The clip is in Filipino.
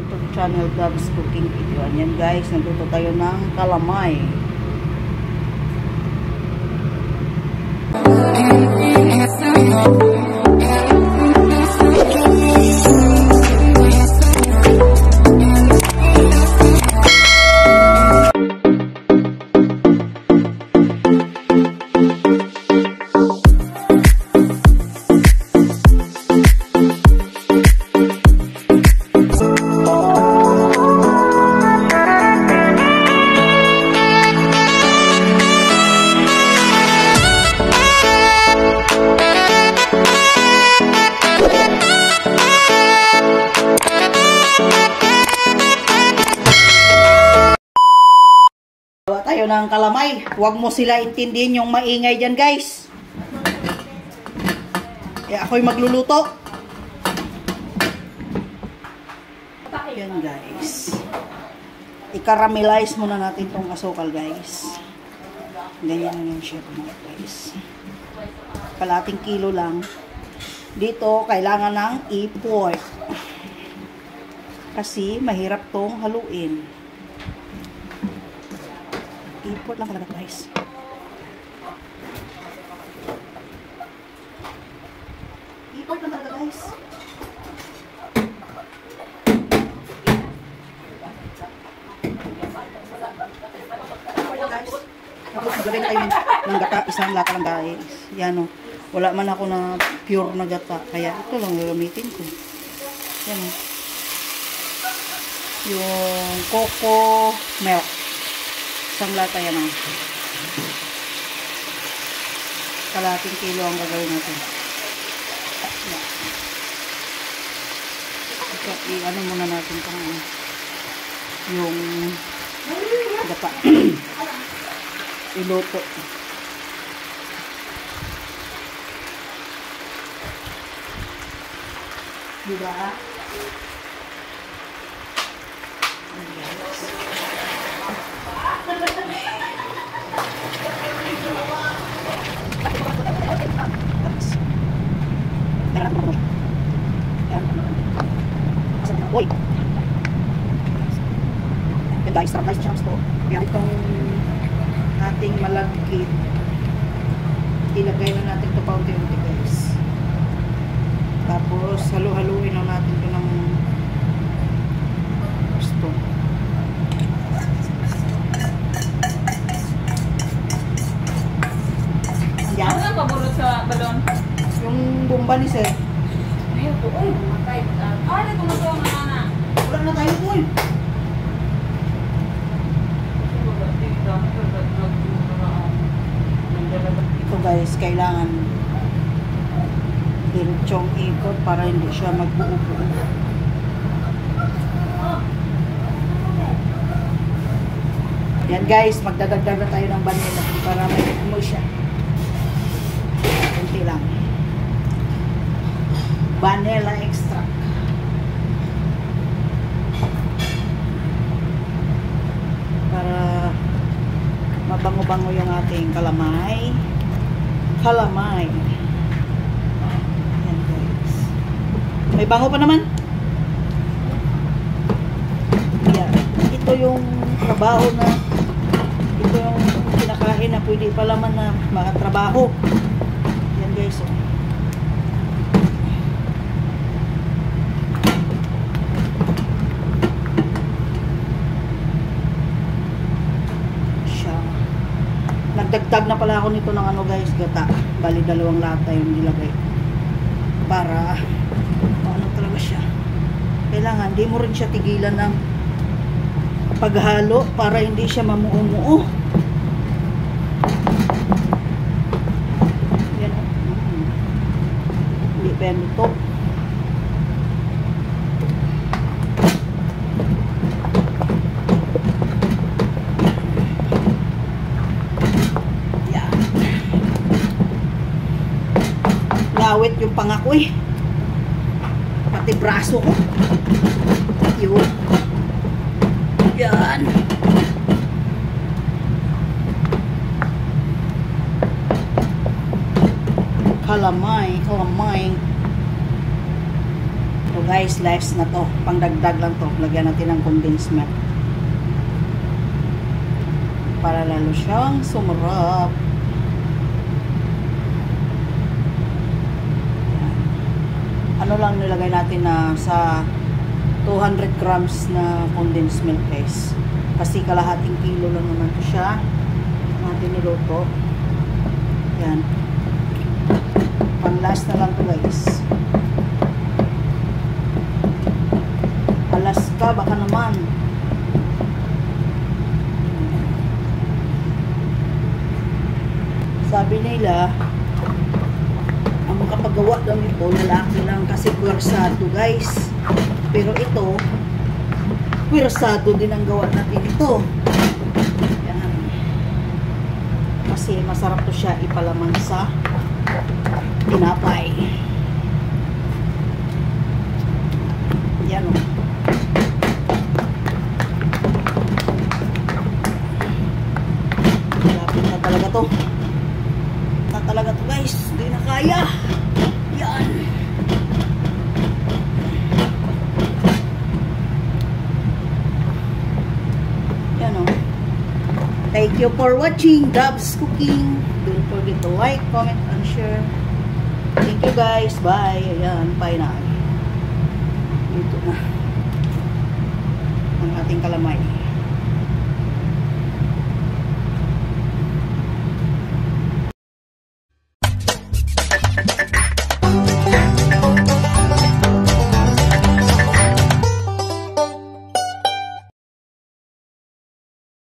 YouTube channel Vlogs Cooking Video. Ayan guys, nagluto tayo ng kalamay. Tayo ng kalamay. Huwag mo sila intindihin yung maingay dyan guys. Ako'y magluluto. Yan guys. I-caramelize muna natin tong asukal guys. Ganyan yung shape mo guys. Kalating kilo lang. Dito kailangan ng i-pork. Kasi mahirap tong haluin. I-pork lang talaga guys. I-pork lang talaga guys. Tapos gawin tayo ng gata, isang lata lang guys. Yan o. Wala man ako na pure na gata. Kaya ito lang gagamitin ko. Yan o. Yung coco milk. Isang lata yan ang kalating kilo ang gagawin natin. Ito, i-ano muna natin itong yung gata. Iluto. Diba? Uy! Yan guys, sarap guys, champs to. Yan itong ating malagkit. Ilagay na natin ito paunti-unti guys. Tapos halu-haluin na natin ito ng gusto. Yan. Ano ang paborito sa balon? Yung bomba ni sir. Ayun po. Uy, matay. Ano ito na ito ang nana? Wala na tayo po eh. Ito guys, kailangan diretsong ikot para hindi siya magbuo-buo. Yan guys, magdadagdag na tayo ng vanilla para may mo siya. Kunti lang. Vanilla extract. Para mabango-bango yung ating kalamay. Kalamay. Ayan guys. May bango pa naman. Ayan. Ito yung trabaho na ito yung kinakain na pwede pa laman na mga trabaho. Ayan guys. Oh. Nagdagdag na pala ako nito ng ano guys, gata. Bali 2 lata yung nilagay. Para ano talaga siya. Kailangan di mo rin siya tigilan ng paghalo para hindi siya mamuo-muo. Yan. Hindi pa yan ito. Awit yung pangako eh. Pati braso ko. Yun. Yan. Kalamay. Kalamay. Ito guys, last na to. Pangdagdag lang to. Lagyan natin ng condensed milk. Para lalo siyang sumarap. Ano lang nilagay natin na sa 200 grams na condensed milk guys. Kasi kalahating kilo lang naman to siya. Natin niluto. Yan. Pang last na lang to guys. Alaska, baka naman. Sabi nila, ang makapagawa daw nito, lalaki lang kasi pwersado guys. Pero ito, pwersado din ang gawa natin ito. Yan. Kasi masarap to siya ipalaman sa tinapay. Yan o. Malapit na talaga to. Na talaga to guys. Hindi na kaya. Yan. Yan o. Thank you for watching Dabs Cooking. Don't forget to like, comment, and share. Thank you guys. Bye. Ayan. Bye na. Dito na ang ating kalamay.